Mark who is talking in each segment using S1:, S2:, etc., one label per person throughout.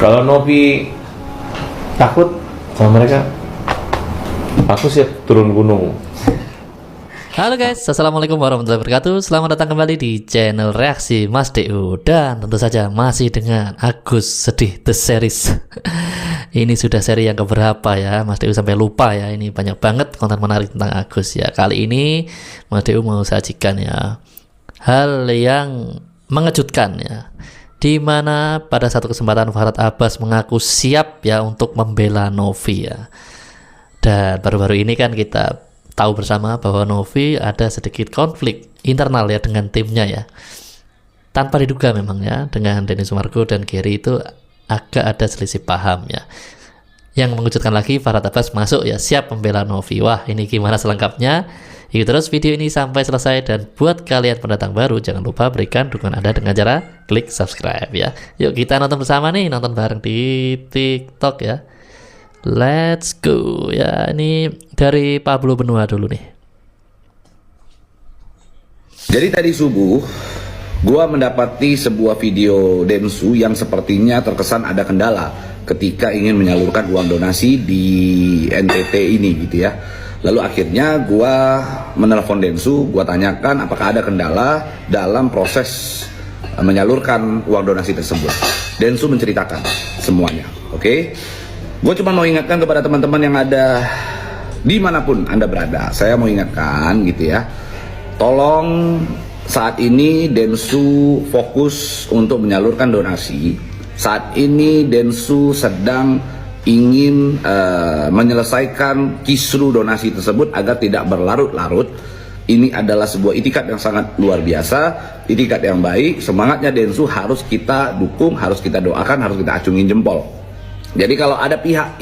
S1: Kalau Novi takut sama mereka, aku siap turun gunung.
S2: Halo guys, assalamualaikum warahmatullahi wabarakatuh. Selamat datang kembali di channel reaksi Mas DU. Dan tentu saja masih dengan Agus Sedih The Series. Ini sudah seri yang keberapa ya, Mas DU sampai lupa ya. Ini banyak banget konten menarik tentang Agus ya. Kali ini Mas DU mau sajikan ya hal yang mengejutkan ya, dimana pada satu kesempatan Farhad Abbas mengaku siap ya untuk membela Novi ya. Dan baru-baru ini kan kita tahu bersama bahwa Novi ada sedikit konflik internal ya dengan timnya ya, tanpa diduga memang ya, dengan Denny Sumargo dan Gary itu agak ada selisih paham ya. Yang mengejutkan lagi, Farhad Abbas masuk ya, siap membela Novi. Wah, ini gimana selengkapnya? Ikuti terus video ini sampai selesai, dan buat kalian pendatang baru jangan lupa berikan dukungan Anda dengan cara klik subscribe ya. Yuk kita nonton bersama nih, nonton bareng di TikTok ya. Let's go ya. Ini dari Pablo Benua dulu nih.
S3: Jadi tadi subuh gua mendapati sebuah video Densu yang sepertinya terkesan ada kendala ketika ingin menyalurkan uang donasi di NTT ini gitu ya. Lalu akhirnya gua menelpon Densu, gua tanyakan apakah ada kendala dalam proses menyalurkan uang donasi tersebut. Densu menceritakan semuanya, oke? Gue cuma mau ingatkan kepada teman-teman yang ada dimanapun Anda berada. Saya mau ingatkan gitu ya, tolong saat ini Densu fokus untuk menyalurkan donasi. Saat ini Densu sedang ingin menyelesaikan kisru donasi tersebut agar tidak berlarut-larut. Ini adalah sebuah itikat yang sangat luar biasa, itikat yang baik. Semangatnya Densu harus kita dukung, harus kita doakan, harus kita acungin jempol. Jadi kalau ada pihak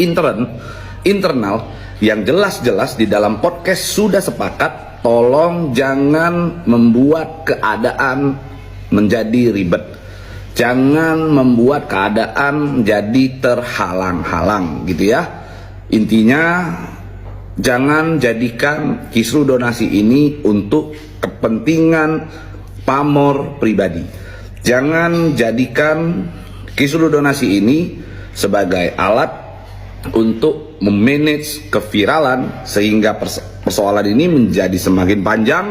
S3: internal yang jelas-jelas di dalam podcast sudah sepakat, tolong jangan membuat keadaan menjadi ribet. Jangan membuat keadaan jadi terhalang-halang gitu ya. Intinya jangan jadikan kisru donasi ini untuk kepentingan pamor pribadi. Jangan jadikan kisru donasi ini sebagai alat untuk memanage keviralan sehingga persoalan ini menjadi semakin panjang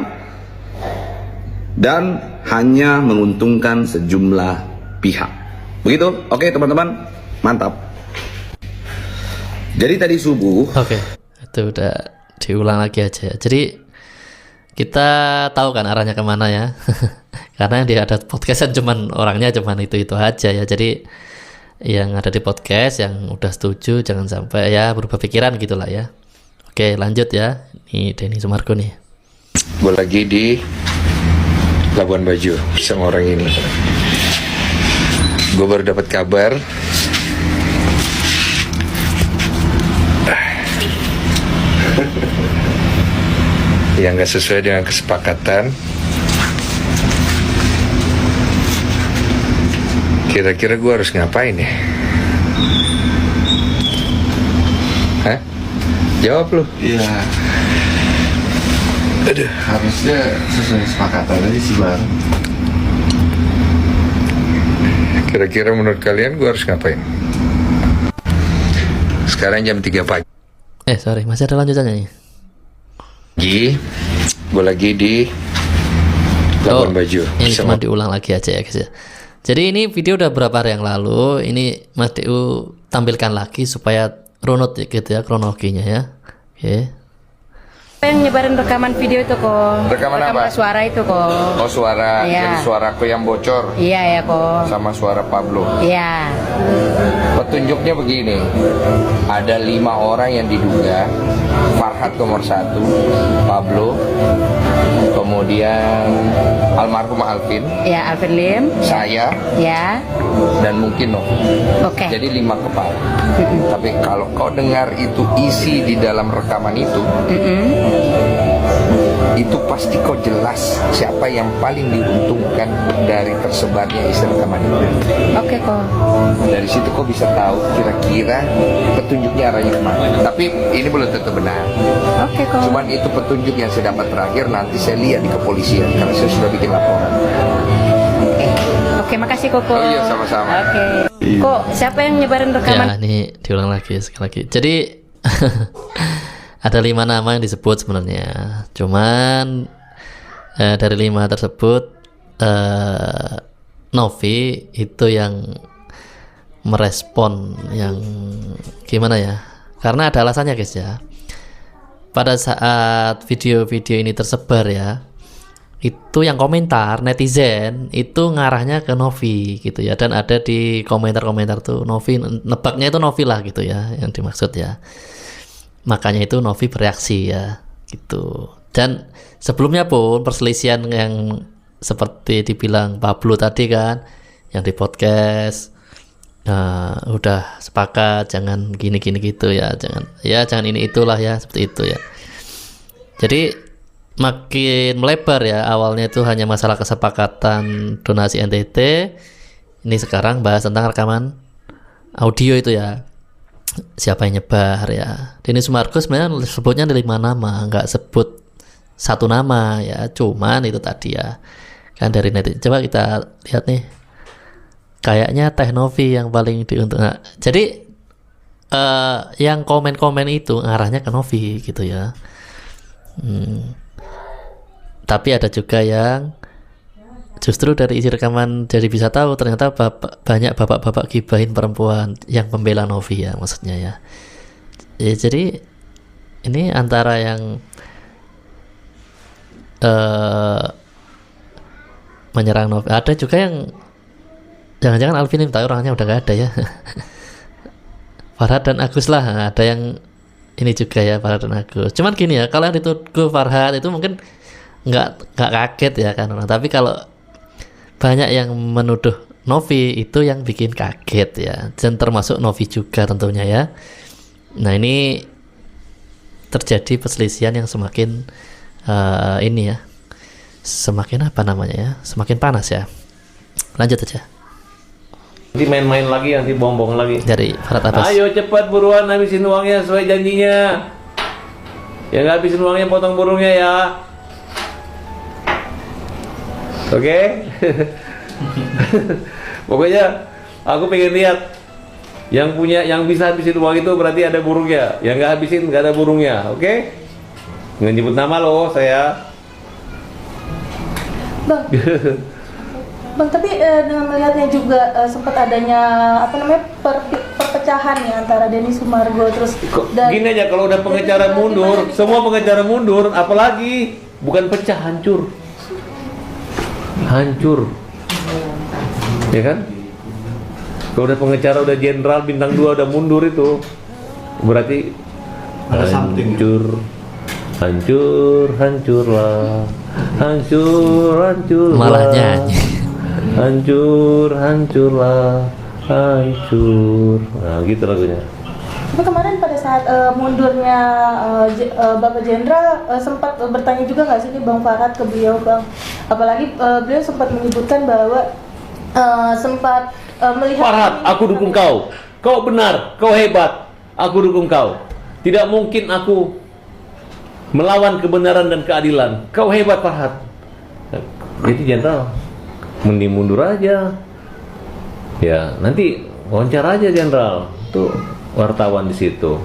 S3: dan hanya menguntungkan sejumlah pihak. Begitu? Oke teman-teman, mantap. Jadi tadi subuh.
S2: Oke, itu udah diulang lagi aja ya. Jadi kita tahu kan arahnya kemana ya. Karena dia ada podcastan cuman orangnya cuman itu aja ya. Jadi yang ada di podcast yang udah setuju jangan sampai ya berubah pikiran gitulah ya. Oke lanjut ya. Nih Denny Sumargo nih.
S4: Gue lagi di Labuan Bajo sama orang ini. Gue baru dapat kabar yang gak sesuai dengan kesepakatan. Kira-kira gue harus ngapain ya? Hah? Jawab lu.
S5: Iya.
S4: Aduh.
S5: Harusnya sesuai kesepakatan aja sih bang.
S4: Kira-kira menurut kalian gue harus ngapain? Sekarang jam 3 pagi.
S2: Sorry, masih ada lanjutannya nih.
S4: Gue lagi di Labuan Bajo.
S2: Ini cuma diulang lagi aja ya guys ya. Jadi ini video udah berapa hari yang lalu. Ini Mas DU tampilkan lagi supaya runut ya gitu ya kronologinya ya. Oke.
S6: Yang nyebarin rekaman video itu kok.
S4: Rekaman apa?
S6: Suara itu kok.
S4: Oh suara,
S6: Iya.
S4: jadi suaraku yang bocor
S6: Iya ya kok.
S4: sama suara Pablo.
S6: Iya.
S4: Petunjuknya begini, ada 5 orang yang diduga. Farhad nomor 1, Pablo, kemudian almarhum Alvin,
S6: Ya Alvin Lim.
S4: saya,
S6: Ya.
S4: dan mungkin Novi.
S6: Oke.
S4: Jadi 5 kepala. Tapi kalau kau dengar itu isi di dalam rekaman itu pasti kau jelas siapa yang paling diuntungkan dari tersebarnya isi rekaman itu.
S6: Oke kok.
S4: Dari situ kau bisa tahu kira-kira petunjuknya arahnya kemana. Tapi ini belum tentu benar.
S6: Oke kok.
S4: Cuman itu petunjuk yang saya dapat terakhir, nanti saya lihat di kepolisian karena saya sudah bikin laporan.
S6: Oke Oke, makasih Koko.
S4: Oh iya, sama-sama.
S6: Oke. Kok siapa yang nyebarin rekaman?
S2: Ya, ini diulang lagi sekali lagi. Jadi ada 5 nama yang disebut sebenarnya. Cuman dari 5 tersebut Novi itu yang merespon, yang gimana ya? Karena ada alasannya guys ya. Pada saat video-video ini tersebar ya, itu yang komentar netizen itu ngarahnya ke Novi gitu ya, dan ada di komentar-komentar tuh Novi, nebaknya itu Novi lah gitu ya yang dimaksud ya. Makanya itu Novi bereaksi ya gitu. Dan sebelumnya pun perselisihan yang seperti dibilang Pablo tadi kan, yang di podcast, udah sepakat jangan gini gitu ya, jangan ini itulah ya, seperti itu ya. Jadi makin melebar ya, awalnya itu hanya masalah kesepakatan donasi NTT, ini sekarang bahas tentang rekaman audio itu ya, siapa yang nyebar ya. Denny Sumargo sebenarnya sebutnya ada 5 nama, nggak sebut 1 nama ya, cuman itu tadi ya kan dari netizen. Coba kita lihat nih, kayaknya Teh Novi yang paling diuntungkan. Jadi yang komen-komen itu arahnya ke Novi gitu ya. Tapi ada juga yang justru dari isi rekaman jadi bisa tahu ternyata banyak bapak-bapak gibahin perempuan yang pembela Novi ya, maksudnya ya. Jadi ini antara yang menyerang Novi, ada juga yang jangan-jangan Alvin ini tahu orangnya udah gak ada ya. Farhad dan Agus lah, ada yang ini juga ya, Farhad dan Agus. Cuman gini ya, kalau yang dituduh Farhad itu mungkin nggak kaget ya kan orang, tapi kalau banyak yang menuduh Novi itu yang bikin kaget ya, dan termasuk Novi juga tentunya ya. Nah ini terjadi perselisihan yang semakin ini ya, semakin apa namanya ya, semakin panas ya. Lanjut aja.
S1: Nanti main-main lagi, nanti bohong-bohong lagi.
S2: Dari Farhad Abbas.
S1: Ayo cepat buruan habisin uangnya sesuai janjinya. Ya nggak habisin uangnya potong burungnya ya. Oke? Pokoknya aku pengen lihat yang bisa habisin uang itu berarti ada burungnya. Yang nggak habisin nggak ada burungnya. Oke? Nggak nyebut nama loh saya.
S7: Bang, Bang, tapi dengan melihatnya juga sempat adanya perpecahan ya antara Denny Sumargo terus
S1: Gini aja, kalau udah pengacara mundur, semua pengacara mundur, apalagi bukan pecah, hancur, ya kan? Kalau udah pengacara, udah jenderal bintang 2 udah mundur itu, berarti hancurlah,
S2: Malah nyanyi.
S1: hancurlah, nah gitu lagunya.
S7: Tapi kemarin pada saat mundurnya Bapak Jenderal sempat bertanya juga nggak sih nih Bang Farhad ke beliau, Bang? Apalagi beliau sempat menyebutkan bahwa sempat melihat
S1: Farhad, aku dukung kau. Kau benar, kau hebat. Aku dukung kau. Tidak mungkin aku melawan kebenaran dan keadilan. Kau hebat, Farhad. Jadi jenderal mending mundur aja. Ya, nanti wawancara aja jenderal. Tuh wartawan di situ.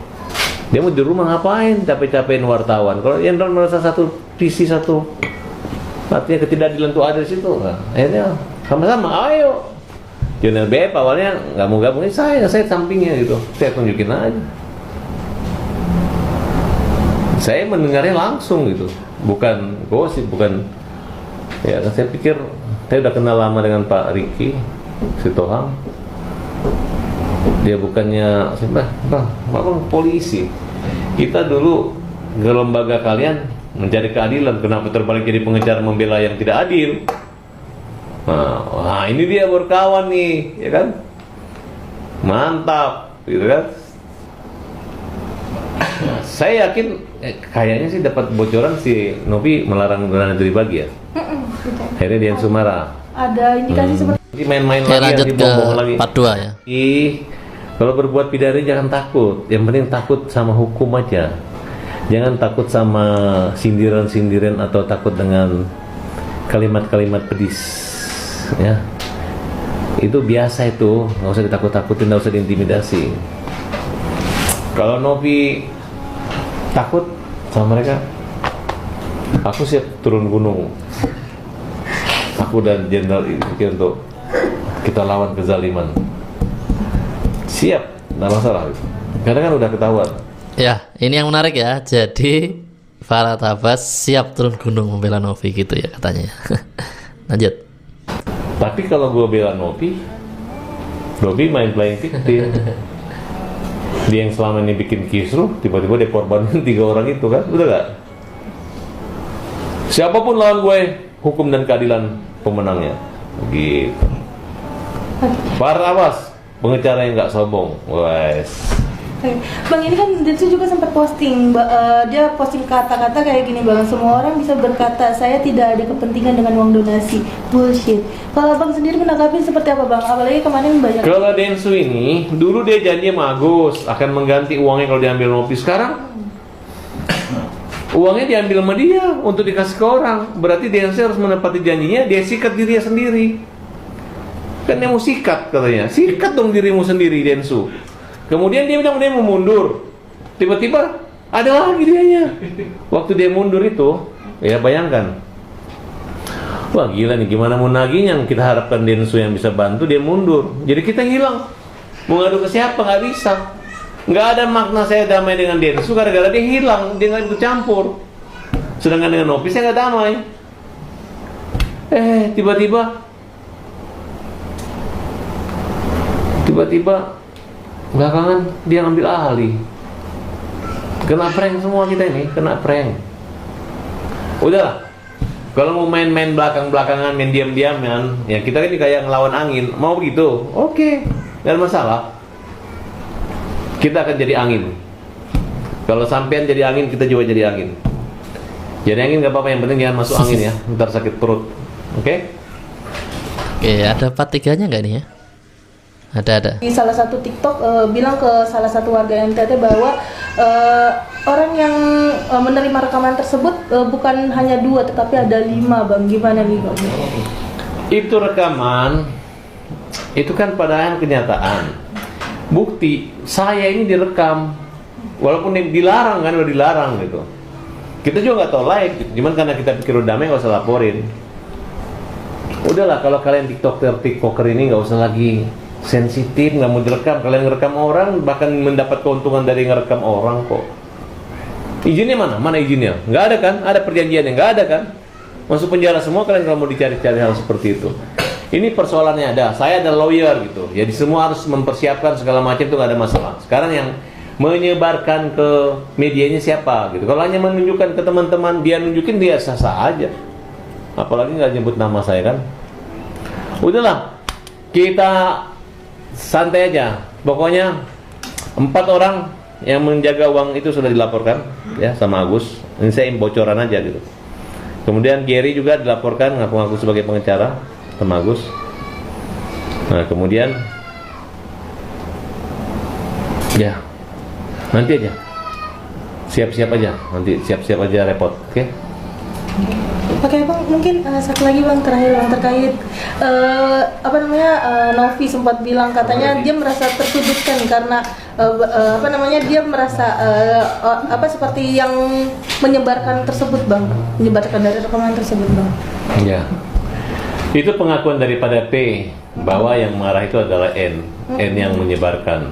S1: Dia mau di rumah ngapain? Capek-capekin wartawan. Kalau jenderal merasa satu visi, satu artinya ketidakadilan itu ada di situ. Nah, akhirnya sama-sama, ayo. Jenderal BF awalnya nggak mau gabungin, saya sampingnya gitu. Saya tunjukin aja. Saya mendengarnya langsung gitu, bukan gosip, bukan ya. Saya pikir saya udah kenal lama dengan Pak Riki Sitohang. Dia bukannya bang polisi. Kita dulu ke lembaga kalian mencari keadilan, kenapa terbalik jadi pengejar membela yang tidak adil? Nah, ini dia berkawan nih, ya kan? Mantap, gitu kan? Saya yakin kayaknya sih dapat bocoran si Novi melarang dana itu dibagi ya. Akhirnya Dian Sumara.
S7: ada indikasi seperti
S1: Nanti main-main lagi,
S2: lanjut
S1: nanti
S2: ke
S1: bohong lagi.
S2: part 2 ya.
S1: Kalau berbuat pidana jangan takut. Yang penting takut sama hukum aja. Jangan takut sama sindiran-sindiran atau takut dengan kalimat-kalimat pedis. Ya. Itu biasa itu, nggak usah ditakut-takutin, nggak usah diintimidasi. Kalau Novi takut sama mereka, aku siap turun gunung. Aku dan Jenderal ini untuk kita lawan kezaliman. Siap, nggak masalah. Karena kan udah ketahuan.
S2: Ya, ini yang menarik ya. Jadi Farhad Abbas siap turun gunung membela Novi gitu ya katanya. Lanjut.
S1: Tapi kalau gue bela Novi main playing victim. Dia yang selama ini bikin kisruh, tiba-tiba dia korbanin 3 orang itu kan, udah gak? Siapapun lawan gue, hukum dan keadilan pemenangnya. Gitu. Farhad Abbas, pengacara yang gak sombong. Wes.
S7: Bang, ini kan Densu juga sempat posting, dia posting kata-kata kayak gini bang, semua orang bisa berkata saya tidak ada kepentingan dengan uang donasi. Bullshit. Kalau abang sendiri menanggapi seperti apa bang? Apalagi kemarin banyak.
S1: Kalau Densu ini, dulu dia janji sama Agus akan mengganti uangnya kalau diambil Novi. Sekarang uangnya diambil sama dia untuk dikasih ke orang. Berarti Densu harus menepati janjinya, dia sikat dirinya sendiri. Kan dia mau sikat katanya. Sikat dong dirimu sendiri Densu. Kemudian dia bilang dia mau mundur. Tiba-tiba ada lagi dianya. Waktu dia mundur itu, ya bayangkan. Wah gila nih, gimana mau nagihnya? Kita harapkan Densu yang bisa bantu, dia mundur. Jadi kita hilang. Mau ngadu ke siapa? Nggak bisa. Nggak ada makna saya damai dengan Densu gara-gara dia hilang, dia nggak ikut campur. Sedangkan dengan Novi saya nggak damai. Tiba-tiba belakangan dia ngambil alih. Kena prank semua kita ini, kena prank. Udahlah. Kalau mau main-main belakang-belakangan, main diam-diaman, ya kita ini kayak ngelawan angin. Mau begitu? Oke, nggak ada masalah. Kita akan jadi angin. Kalau sampean jadi angin, kita juga jadi angin. Jadi angin nggak apa-apa, yang penting jangan masuk angin ya. Ntar sakit perut. Oke?
S2: Oke, ada part 3-nya nggak nih ya? Ada.
S7: Di salah satu TikTok bilang ke salah satu warga NTT bahwa orang yang menerima rekaman tersebut bukan hanya 2 tetapi ada 5 bang. Gimana nih bang?
S1: Itu rekaman, itu kan padahal kenyataan. Bukti saya ini direkam, walaupun dilarang kan, udah dilarang gitu. Kita juga nggak tahu like, cuman karena kita pikir udah damai nggak usah laporin. Udahlah, kalau kalian tiktoker ini nggak usah lagi sensitif, nggak mau direkam. Kalian ngerekam orang, bahkan mendapat keuntungan dari ngerekam orang kok. Izinnya mana? Mana izinnya? Nggak ada kan? Ada perjanjiannya? Nggak ada kan? Masuk penjara semua kalian kalau mau dicari-cari hal seperti itu. Ini persoalannya ada. Saya ada lawyer gitu. Jadi semua harus mempersiapkan segala macam, itu nggak ada masalah. Sekarang yang menyebarkan ke medianya siapa gitu. Kalau hanya menunjukkan ke teman-teman, dia nunjukin, dia sah-sah aja. Apalagi nggak nyebut nama saya kan. Udahlah, kita santai aja. Pokoknya 4 orang yang menjaga uang itu sudah dilaporkan ya sama Agus. Ini saya bocoran aja gitu. Kemudian Gary juga dilaporkan ngaku-ngaku sebagai pengacara sama Agus. Nah, kemudian ya nanti aja. Siap-siap aja. Nanti siap-siap aja repot. Oke?
S7: Oke bang, mungkin satu lagi bang, terakhir bang, terkait Novi sempat bilang katanya dia merasa tersudutkan karena dia merasa seperti yang menyebarkan tersebut bang, menyebarkan dari rekaman tersebut bang.
S1: Ya, itu pengakuan daripada P bahwa yang marah itu adalah N yang menyebarkan,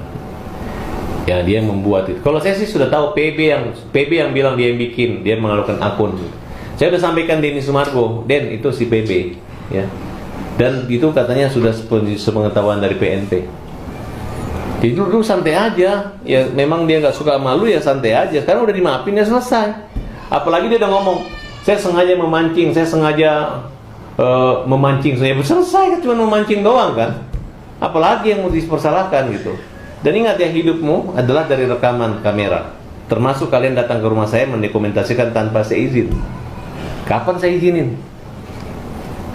S1: ya dia yang membuat itu. Kalau saya sih sudah tahu PB yang bilang dia yang bikin, dia mengalukan akun. Saya sudah sampaikan Denny Sumargo, Den itu si PB, ya. Dan itu katanya sudah sepengetahuan dari PNP. Jadi dulu santai aja, ya memang dia nggak suka malu ya santai aja. Sekarang udah dimaafin ya selesai. Apalagi dia udah ngomong, saya sengaja memancing, saya selesai kan, cuma memancing doang kan. Apalagi yang mau dipersalahkan gitu. Dan ingat ya, hidupmu adalah dari rekaman kamera. Termasuk kalian datang ke rumah saya mendokumentasikan tanpa saya izin. Kapan saya izinin?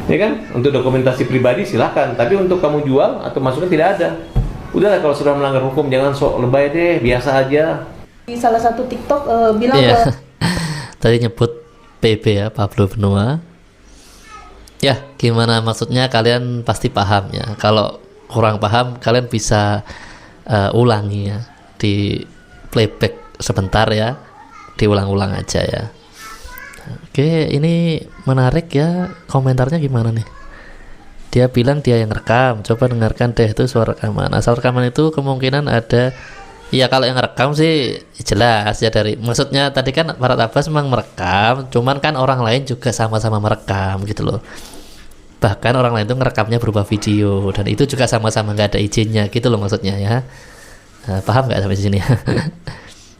S1: Ya kan? Untuk dokumentasi pribadi silahkan, tapi untuk kamu jual atau masukkan tidak ada. Udahlah, kalau sudah melanggar hukum jangan sok lebay deh, biasa aja.
S7: Di salah satu TikTok bilang
S2: Tadi nyebut PB ya, Pablo Benua. Ya, gimana maksudnya kalian pasti paham ya. Kalau kurang paham kalian bisa ulangi ya, di playback sebentar ya, diulang-ulang aja ya. Oke, ini menarik ya, komentarnya gimana nih? Dia bilang dia yang rekam, coba dengarkan deh itu suara rekaman. Asal rekaman itu kemungkinan ada, ya kalau yang rekam sih jelas ya, dari maksudnya tadi kan Farhad Abbas memang merekam, cuman kan orang lain juga sama-sama merekam gitu loh. Bahkan orang lain itu ngerekamnya berupa video, dan itu juga sama-sama nggak ada izinnya gitu loh maksudnya ya. Nah, paham nggak sampai sini?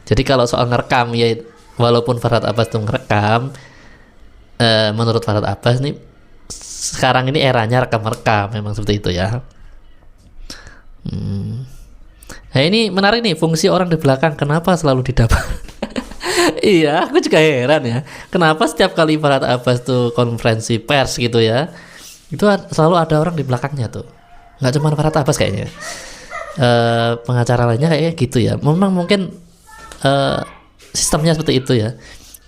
S2: Jadi kalau soal ngerekam ya, walaupun Farhad Abbas tuh ngerekam, menurut Farhad Abbas nih sekarang ini eranya rekam-rekam, memang seperti itu ya. Nah ini menarik nih, fungsi orang di belakang kenapa selalu didapat? Iya, aku juga heran ya, kenapa setiap kali Farhad Abbas tuh konferensi pers gitu ya, itu selalu ada orang di belakangnya tuh. Nggak cuma Farhad Abbas kayaknya, pengacara lainnya kayaknya gitu ya. Memang mungkin sistemnya seperti itu ya.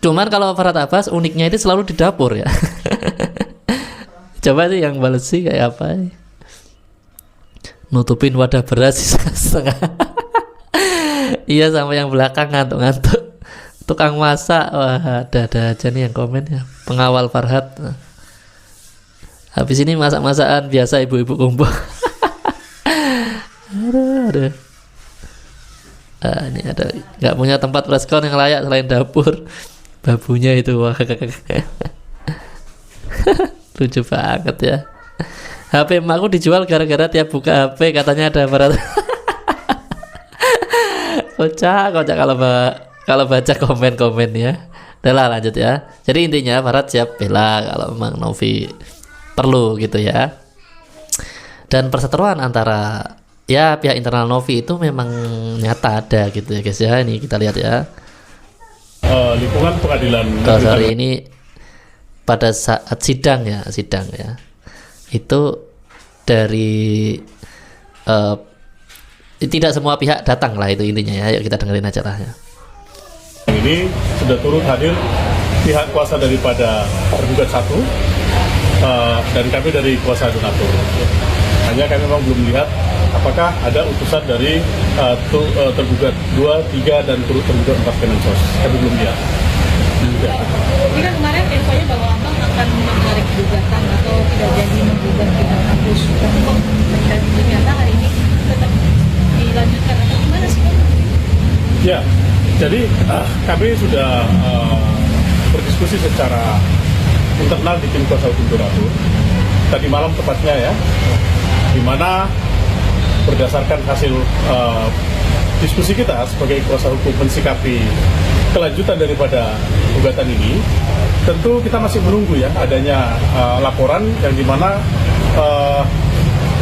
S2: Cuman kalau Farhad Abbas uniknya itu selalu di dapur ya. Coba sih yang bales sih kayak apa? Nutupin wadah beras setengah. Iya, sama yang belakang ngantuk-ngantuk. Tukang masak, wah ada aja nih yang komen ya. Pengawal Farhad. Habis ini masak-masakan biasa ibu-ibu kumpul. Aduh. Ini ada nggak punya tempat preskon yang layak selain dapur. Babunya itu wah. Lucu banget ya. HP emakku dijual gara-gara tiap buka HP katanya ada Farhad. Kocak kalau baca komen-komen ya. Udah lah, lanjut ya. Jadi intinya Farhad siap bela kalau memang Novi perlu gitu ya. Dan perseteruan antara ya pihak internal Novi itu memang nyata ada gitu ya guys ya. Ini kita lihat ya.
S8: Lingkungan pengadilan.
S2: Sorry, ini pada saat sidang ya, itu dari tidak semua pihak datang lah, itu intinya ya. Yuk kita dengerin aja lah ya.
S8: Ini sudah turut hadir pihak kuasa daripada tergugat 1 dan kami dari kuasa donatur. Hanya kami memang belum melihat apakah ada utusan dari tergugat 2, 3 dan turut tergugat 4 Kemensos. Kami belum lihat.
S9: Ini kan kemarin infonya bahwa Abang akan menarik gugatan atau tidak jadi menggugat pihak kampus. Tapi kok ternyata hari ini tetap dilanjutkan atau gimana sih?
S8: Ya, jadi kami sudah berdiskusi secara internal di tim kuasa hukum donatur tadi malam tepatnya ya, di mana berdasarkan hasil diskusi kita sebagai kuasa hukum mensikapi kelanjutan daripada gugatan ini, tentu kita masih menunggu ya adanya laporan yang dimana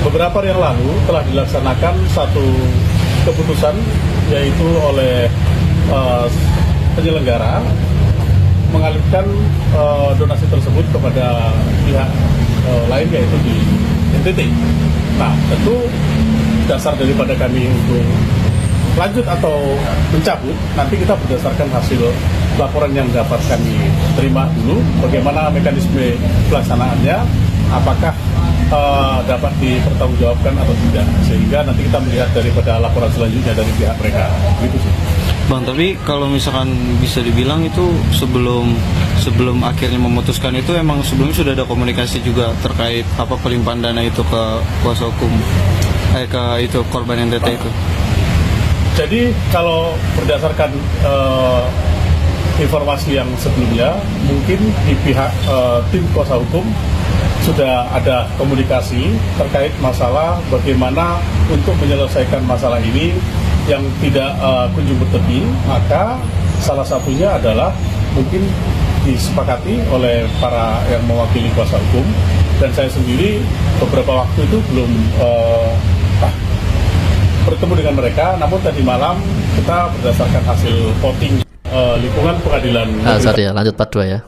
S8: beberapa hari yang lalu telah dilaksanakan satu keputusan, yaitu oleh penyelenggara mengalihkan donasi tersebut kepada pihak lain, yaitu di NTT. Nah, tentu dasar daripada kami untuk lanjut atau mencabut, nanti kita berdasarkan hasil laporan yang dapat kami terima dulu, bagaimana mekanisme pelaksanaannya, apakah dapat dipertanggungjawabkan atau tidak, sehingga nanti kita melihat daripada laporan selanjutnya dari pihak mereka, gitu sih.
S10: Bang, tapi kalau misalkan bisa dibilang itu sebelum akhirnya memutuskan itu emang sebelumnya sudah ada komunikasi juga terkait apa pelimpahan dana itu ke kuasa hukum, ke itu korban NTT itu.
S8: Jadi kalau berdasarkan informasi yang sebelumnya, mungkin di pihak tim kuasa hukum sudah ada komunikasi terkait masalah bagaimana untuk menyelesaikan masalah ini yang tidak kunjung bertepi. Maka salah satunya adalah mungkin disepakati oleh para yang mewakili kuasa hukum, dan saya sendiri beberapa waktu itu belum bertemu dengan mereka, namun tadi malam kita berdasarkan hasil voting lingkungan pengadilan.
S2: Sorry ya, lanjut part 2 ya.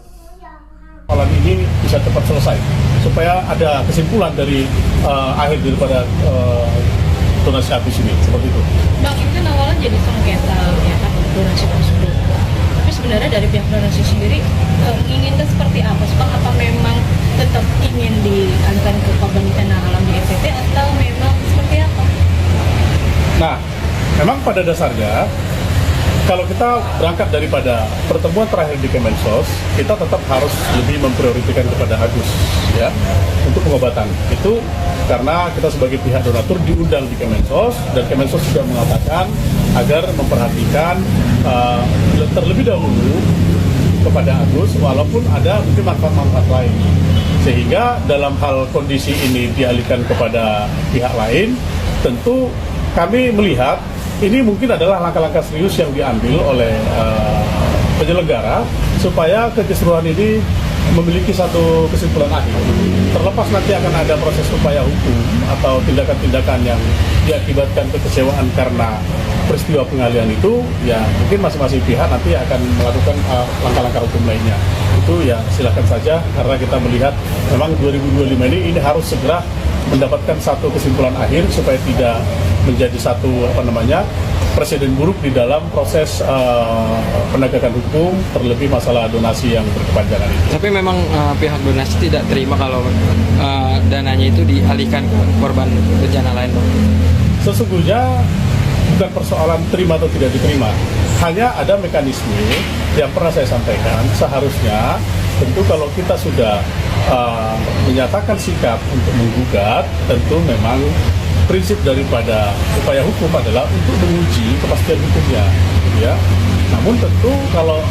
S8: Malam ini bisa cepat selesai, supaya ada kesimpulan dari akhir daripada donasi habis ini, seperti itu.
S9: Bang, ini kan awalnya jadi sengketa ya kan donasi tersebut. Tapi sebenarnya dari pihak donasi sendiri menginginkan seperti apa sih Bang? Apa memang tetap ingin dialihkan ke korban bencana alam di NTT atau memang seperti apa?
S8: Nah, memang pada dasarnya kalau kita berangkat daripada pertemuan terakhir di Kemensos, kita tetap harus lebih memprioritaskan kepada Agus ya untuk pengobatan. Itu karena kita sebagai pihak donatur diundang di Kemensos dan Kemensos sudah mengatakan agar memperhatikan terlebih dahulu kepada Agus walaupun ada mungkin manfaat-manfaat lain. Sehingga dalam hal kondisi ini dialihkan kepada pihak lain, tentu kami melihat ini mungkin adalah langkah-langkah serius yang diambil oleh penyelenggara supaya kekeseluruhan ini memiliki satu kesimpulan akhir. Terlepas nanti akan ada proses upaya hukum atau tindakan-tindakan yang diakibatkan kekecewaan karena peristiwa pengalihan itu, ya mungkin masing-masing pihak nanti akan melakukan langkah-langkah hukum lainnya. Itu ya silakan saja, karena kita melihat memang 2025 ini harus segera mendapatkan satu kesimpulan akhir supaya tidak menjadi satu presiden buruk di dalam proses penegakan hukum, terlebih masalah donasi yang berkepanjangan itu.
S11: Tapi memang pihak donasi tidak terima kalau dananya itu dialihkan ke korban bencana lain, Bang?
S8: Sesungguhnya bukan persoalan terima atau tidak diterima, hanya ada mekanisme yang pernah saya sampaikan. Seharusnya tentu kalau kita sudah menyatakan sikap untuk menggugat, tentu memang prinsip daripada upaya hukum adalah untuk menguji kepastian hukumnya, gitu ya. Namun tentu kalau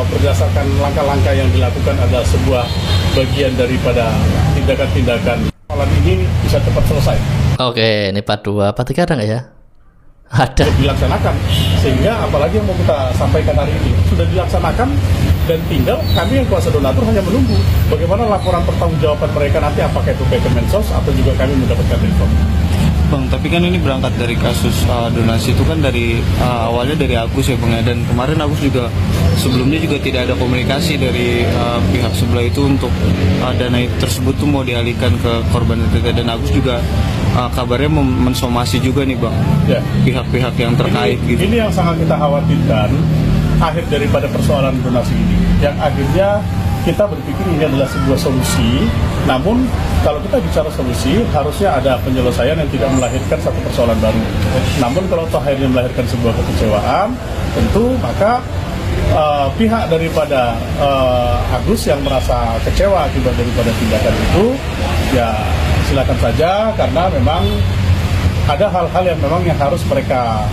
S8: berdasarkan langkah-langkah yang dilakukan adalah sebuah bagian daripada tindakan-tindakan, malam ini bisa cepat selesai.
S2: Oke, ini part 2, part 3 ada nggak ya? Ada.
S8: Sudah dilaksanakan, sehingga apalagi yang mau kita sampaikan hari ini sudah dilaksanakan dan tinggal kami yang kuasa donatur hanya menunggu bagaimana laporan pertanggungjawaban mereka nanti, apakah itu ke Kemensos atau juga kami mendapatkan info.
S10: Bang, tapi kan ini berangkat dari kasus donasi itu kan dari awalnya dari Agus ya Bang ya, dan kemarin Agus juga sebelumnya juga tidak ada komunikasi dari pihak sebelah itu untuk dana tersebut tuh mau dialihkan ke korban NTT, dan Agus juga kabarnya mensomasi juga nih Bang ya, pihak-pihak yang terkait gitu.
S8: Ini yang sangat kita khawatirkan, akhir daripada persoalan donasi ini, yang akhirnya kita berpikir ini adalah sebuah solusi. Namun kalau kita bicara solusi, harusnya ada penyelesaian yang tidak melahirkan satu persoalan baru. Namun kalau akhirnya melahirkan sebuah kekecewaan, tentu maka pihak daripada Agus yang merasa kecewa akibat daripada tindakan itu, ya silakan saja, karena memang ada hal-hal yang memang yang harus mereka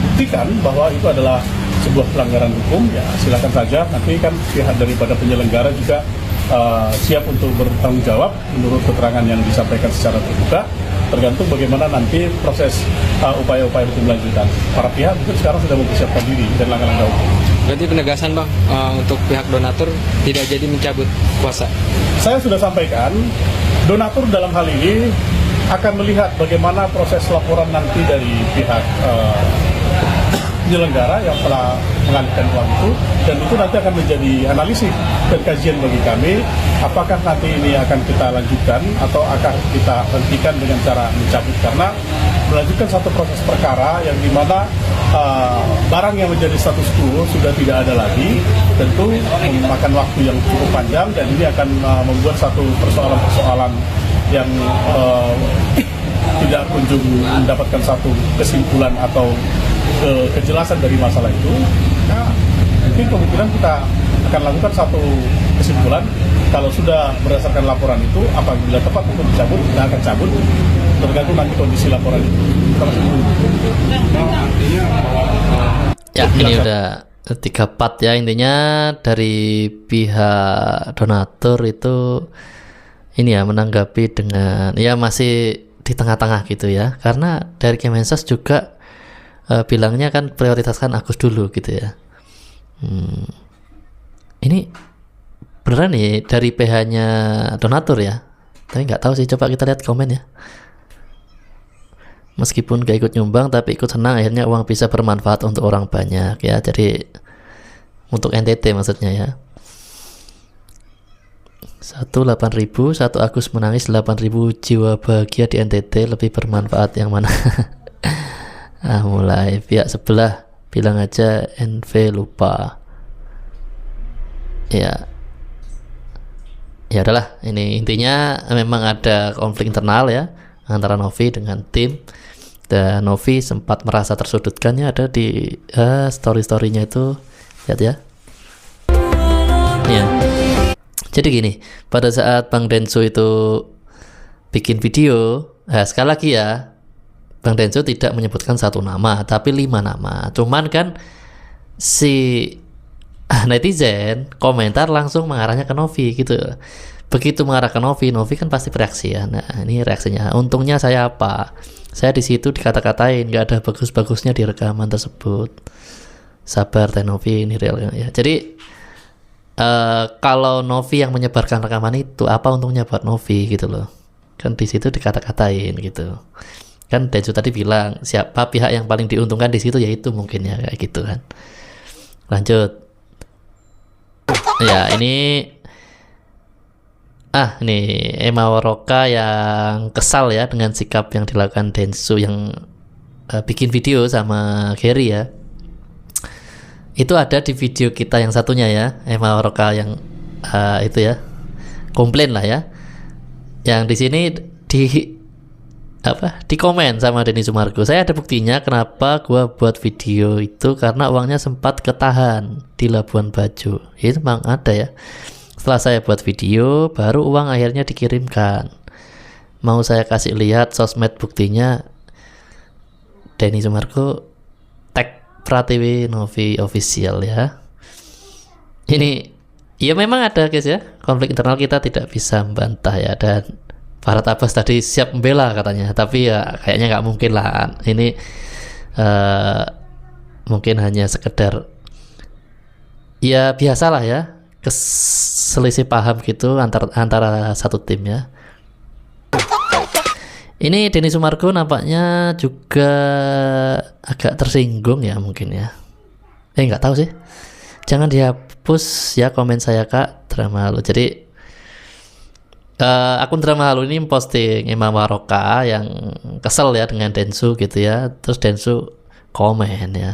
S8: buktikan bahwa itu adalah sebuah pelanggaran hukum. Ya silakan saja, nanti kan pihak daripada penyelenggara juga siap untuk bertanggung jawab menurut keterangan yang disampaikan secara terbuka, tergantung bagaimana nanti proses upaya-upaya hukum lanjutan. Para pihak mungkin sekarang sudah mempersiapkan diri dan langkah-langkah hukum.
S11: Berarti penegasan Bang, untuk pihak donatur tidak jadi mencabut kuasa.
S8: Saya sudah sampaikan, donatur dalam hal ini akan melihat bagaimana proses laporan nanti dari pihak penyelenggara yang telah mengalihkan uang itu, dan itu nanti akan menjadi analisis dan kajian bagi kami, apakah nanti ini akan kita lanjutkan atau akan kita hentikan dengan cara mencabut, karena melanjutkan satu proses perkara yang dimana barang yang menjadi status quo sudah tidak ada lagi, tentu memakan waktu yang cukup panjang, dan ini akan membuat satu persoalan-persoalan yang tidak kunjung mendapatkan satu kesimpulan atau kejelasan dari masalah itu. Nah, mungkin kemungkinan kita akan lakukan satu kesimpulan. Kalau sudah berdasarkan laporan itu, apabila tepat untuk dicabut, kita akan cabut, tergantung nanti kondisi laporan itu.
S2: Ya, ini udah 3 part ya, intinya dari pihak donatur itu ini ya menanggapi dengan ya masih di tengah-tengah gitu ya, karena dari Kemensos juga bilangnya kan prioritaskan Agus dulu gitu ya. Ini beneran nih dari PH-nya donatur ya, tapi nggak tahu sih, coba kita lihat komen ya. Meskipun gak ikut nyumbang tapi ikut senang, akhirnya uang bisa bermanfaat untuk orang banyak ya, jadi untuk NTT maksudnya ya. 8.000, 1 Agus menangis, 8.000 jiwa bahagia di NTT, lebih bermanfaat yang mana? Mulai pihak sebelah bilang aja NV lupa. Ya udahlah, ini intinya memang ada konflik internal ya antara Novi dengan tim, dan Novi sempat merasa tersudutkannya ada di story-storynya itu, lihat ya. Ya. Jadi gini, pada saat Bang Densu itu bikin video, sekali lagi ya, Bang Densu tidak menyebutkan satu nama tapi 5 nama. Cuman kan si netizen komentar langsung mengarahnya ke Novi gitu. Begitu mengarah ke Novi, Novi kan pasti bereaksi ya. Nah ini reaksinya. Untungnya saya apa? Saya di situ dikata-katain, nggak ada bagus-bagusnya di rekaman tersebut. Sabar Teh Novi, ini real ya. Jadi kalau Novi yang menyebarkan rekaman itu, apa untungnya buat Novi gitu loh? Kan di situ dikata-katain gitu. Kan Densu tadi bilang siapa pihak yang paling diuntungkan di situ, yaitu mungkin ya kayak gitu kan. Lanjut. Ya ini Emma Waroka yang kesal ya dengan sikap yang dilakukan Densu yang bikin video sama Gary ya. Itu ada di video kita yang satunya ya, Emma Waroka yang itu ya, komplain lah ya. Yang di sini di komen sama Denny Sumargo. Saya ada buktinya kenapa gua buat video itu, karena uangnya sempat ketahan di Labuan Bajo. Itu memang ada ya. Setelah saya buat video, baru uang akhirnya dikirimkan. Mau saya kasih lihat sosmed buktinya, Denny Sumargo tag Pratiwi Novi Official ya. Ini ya memang ada guys ya, konflik internal, kita tidak bisa membantah ya. Dan Farhad Abbas tadi siap membela katanya, tapi ya kayaknya nggak mungkin lah. Ini mungkin hanya sekedar ya biasalah ya, selisih paham gitu antara satu tim ya. Ini Denny Sumargo nampaknya juga agak tersinggung ya mungkin ya. Nggak tahu sih. Jangan dihapus ya komen saya Kak Drama Halu. Jadi akun Drama Halu ini posting Emma Waroka yang kesel ya dengan Densu gitu ya. Terus Densu komen ya.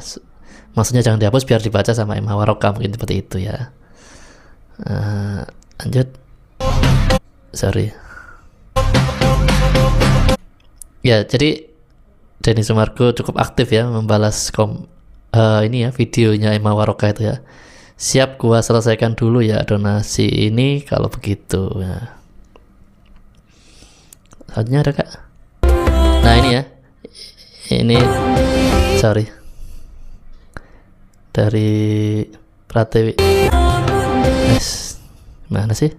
S2: Maksudnya jangan dihapus biar dibaca sama Emma Waroka, mungkin seperti itu ya. Lanjut. Sorry. Ya, jadi Denny Sumargo cukup aktif ya membalas ini ya videonya Emma Waroka itu ya. Siap gua selesaikan dulu ya donasi ini kalau begitu ya. Selanjutnya ada Kak. Nah ini ya. Ini sorry. Dari Pratiwi. Mana sih?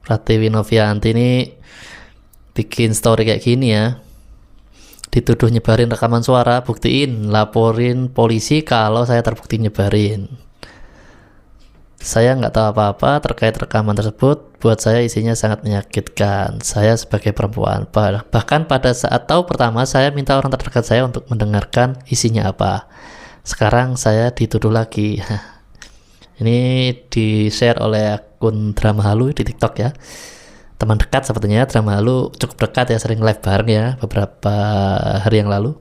S2: Pratiwi Novianti ini bikin story kayak gini ya. Dituduh nyebarin rekaman suara, buktiin, laporin polisi kalau saya terbukti nyebarin. Saya nggak tahu apa-apa terkait rekaman tersebut. Buat saya isinya sangat menyakitkan. Saya sebagai perempuan, bahkan pada saat tahu pertama, saya minta orang terdekat saya untuk mendengarkan isinya apa. Sekarang saya dituduh lagi. Ini di-share oleh akun Drama Halu di TikTok ya. Teman dekat sepertinya Drama Halu, cukup dekat ya, sering live bareng ya beberapa hari yang lalu.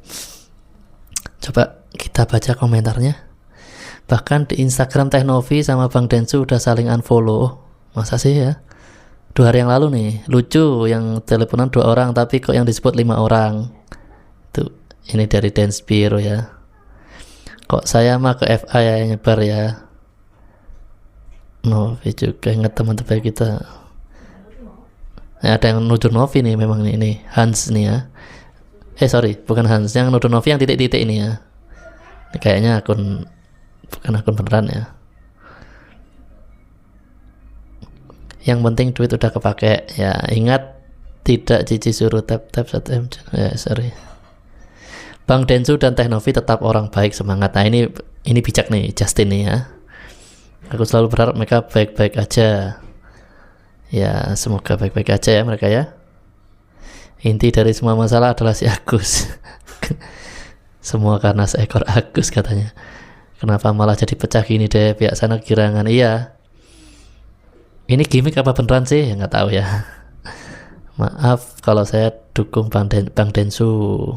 S2: Coba kita baca komentarnya. Bahkan di Instagram Teh Novi sama Bang Densu udah saling unfollow. Masa sih ya? 2 hari yang lalu nih, lucu yang teleponan 2 orang tapi kok yang disebut 5 orang. Tuh, ini dari Dance Biro ya. Kok saya mah ke FA ya nyebar ya. Novi juga ingat teman-teman kita. Nah, ada yang nuduh Novi nih memang ini Hans nih ya. Sorry, bukan Hans, yang nuduh Novi yang titik-titik ini ya. Ini kayaknya bukan akun beneran ya. Yang penting duit udah kepake ya. Ingat tidak cici suruh tap 1M ya. Sorry. Bang Densu dan Teh Novi tetap orang baik, semangat. Nah ini bijak nih Justin nih ya. Aku selalu berharap mereka baik-baik aja. Ya semoga baik-baik aja ya mereka ya. Inti dari semua masalah adalah si Agus. Semua karena seekor Agus katanya. Kenapa malah jadi pecah gini deh, pihak sana girangan. Iya. Ini gimmick apa beneran sih? Ya nggak tahu ya. Maaf kalau saya dukung Bang Densu.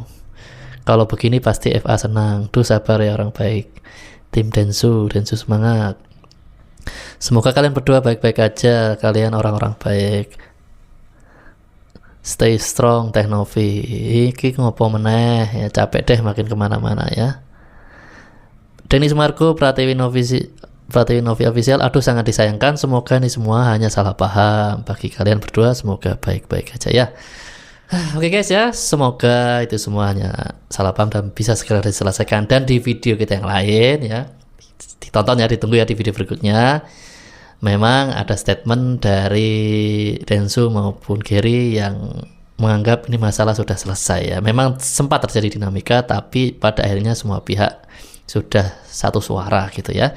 S2: Kalau begini pasti FA senang. Duh sabar ya orang baik. Tim Densu semangat. Semoga kalian berdua baik-baik aja, kalian orang-orang baik. Stay strong Teh Novi. Iki ngopo meneh ya, capek deh makin kemana-mana ya. Denny Sumargo, Pratiwi Novi Official. Aduh, sangat disayangkan. Semoga ini semua hanya salah paham. Bagi kalian berdua semoga baik-baik aja ya. Oke guys ya, semoga itu semua hanya salah paham dan bisa segera diselesaikan. Dan di video kita yang lain ya, ditonton ya, ditunggu ya di video berikutnya. Memang ada statement dari Densu maupun Gary yang menganggap ini masalah sudah selesai ya. Memang sempat terjadi dinamika, tapi pada akhirnya semua pihak sudah satu suara gitu ya.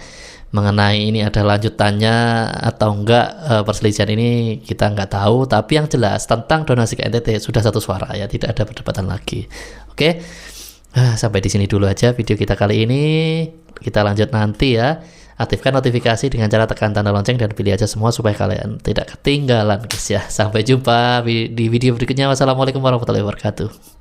S2: Mengenai ini ada lanjutannya atau enggak, perselisihan ini kita nggak tahu, tapi yang jelas tentang donasi ke NTT sudah satu suara ya, tidak ada perdebatan lagi. Oke. Sampai di sini dulu aja video kita kali ini. Kita lanjut nanti ya. Aktifkan notifikasi dengan cara tekan tanda lonceng dan pilih aja semua supaya kalian tidak ketinggalan guys ya. Sampai jumpa di video berikutnya. Wassalamualaikum warahmatullahi wabarakatuh.